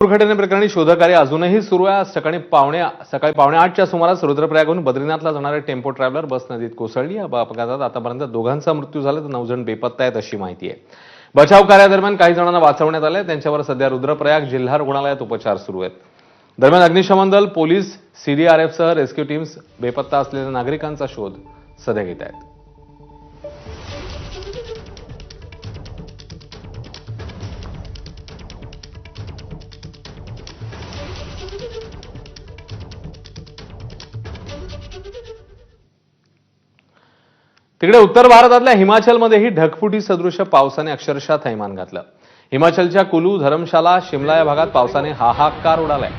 दुर्घटनेप्रकरणी शोधकार्य अजूनही सुरू आहे। सकाळी पावणे 8च्या सुमारास रुद्रप्रयागहून बद्रीनाथला जाणारे टेम्पो ट्रॅव्हलर बस नदीत कोसळली। या अपघातात आतापर्यंत दोघांचा मृत्यू झाला तर 9 जण बेपत्ता आहेत अशी माहिती आहे। बचाव कार्यादरम्यान काही जणांना वाचवण्यात आले। त्यांच्यावर सध्या रुद्रप्रयाग जिल्हा रुग्णालयात उपचार सुरू आहेत। दरम्यान अग्निशमन दल, पोलीस, सीडीआरएफसह रेस्क्यू टीम्स बेपत्ता असलेल्या नागरिकांचा शोध सध्या घेत आहेत। तिकडे उत्तर भारतातल्या हिमाचलमध्येही ढगफुटी सदृश पावसाने अक्षरशः थैमान घातलं। हिमाचलच्या कुलू, धर्मशाला, शिमला या भागात पावसाने हाहाकार उडालाय,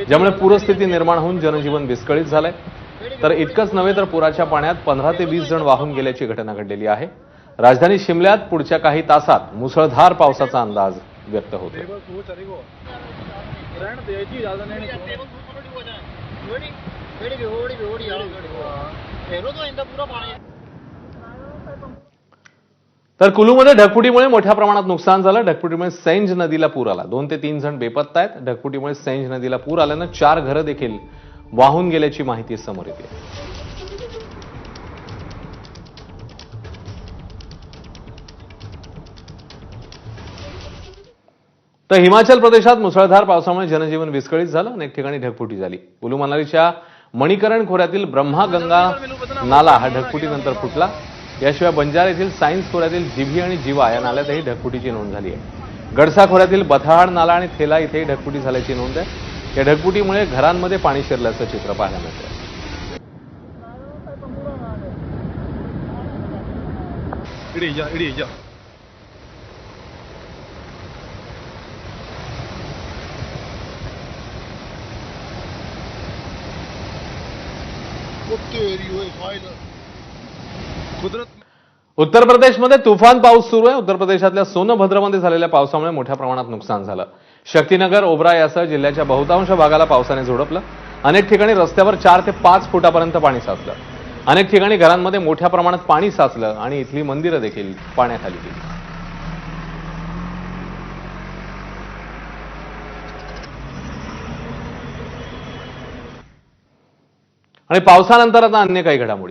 ज्यामुळे पूरस्थिती निर्माण होऊन जनजीवन विस्कळीत झालंय। तर इतकंच नव्हे तर पुराच्या पाण्यात 15 ते 20 जण वाहून गेल्याची घटना घडलेली आहे। राजधानी शिमल्यात पुढच्या काही तासात मुसळधार पावसाचा अंदाज व्यक्त होतोय। तर कुलूमध्ये ढगफुटीमुळे मोठ्या प्रमाणात नुकसान झालं। ढगफुटीमुळे सेंज नदीला पूर आला। 2 ते 3 जण बेपत्ता आहेत। ढगफुटीमुळे सेंज नदीला पूर आल्यानं 4 घरं देखील वाहून गेल्याची माहिती समोर येते। तर हिमाचल प्रदेशात मुसळधार पावसामुळे जनजीवन विस्कळीत झालं। अनेक ठिकाणी ढगफुटी झाली। कुलू मनालीच्या मणिकरण खोऱ्यातील ब्रह्मा-गंगा नाला हा ढगफुटीनंतर फुटला। याशिवाय बंजार येथील सायन्स खोऱ्यातील जिभी आणि जिवा या नाल्यातही ढगफुटीची नोंद झाली आहे। गडसा खोऱ्यातील बथाहाड नाला आणि थेला इथेही ढगफुटी झाल्याची नोंद आहे। या ढगफुटीमुळे घरांमध्ये पाणी शिरल्याचं चित्र पाहायला मिळतं। उत्तर प्रदेशमध्ये तुफान पाऊस सुरू आहे। उत्तर प्रदेशातल्या सोनभद्रमध्ये झालेल्या पावसामुळे मोठ्या प्रमाणात नुकसान झालं। शक्तिनगर, ओबरा यासह जिल्ह्याच्या बहुतांश भागाला पावसाने झोडपलं। अनेक ठिकाणी रस्त्यावर 4 ते 5 फुटापर्यंत पाणी साचलं। अनेक ठिकाणी घरांमध्ये मोठ्या प्रमाणात पाणी साचलं आणि इथली मंदिरं देखील पाण्याखाली गेली। आणि पावसानंतर आता अन्य काही घडामोडी।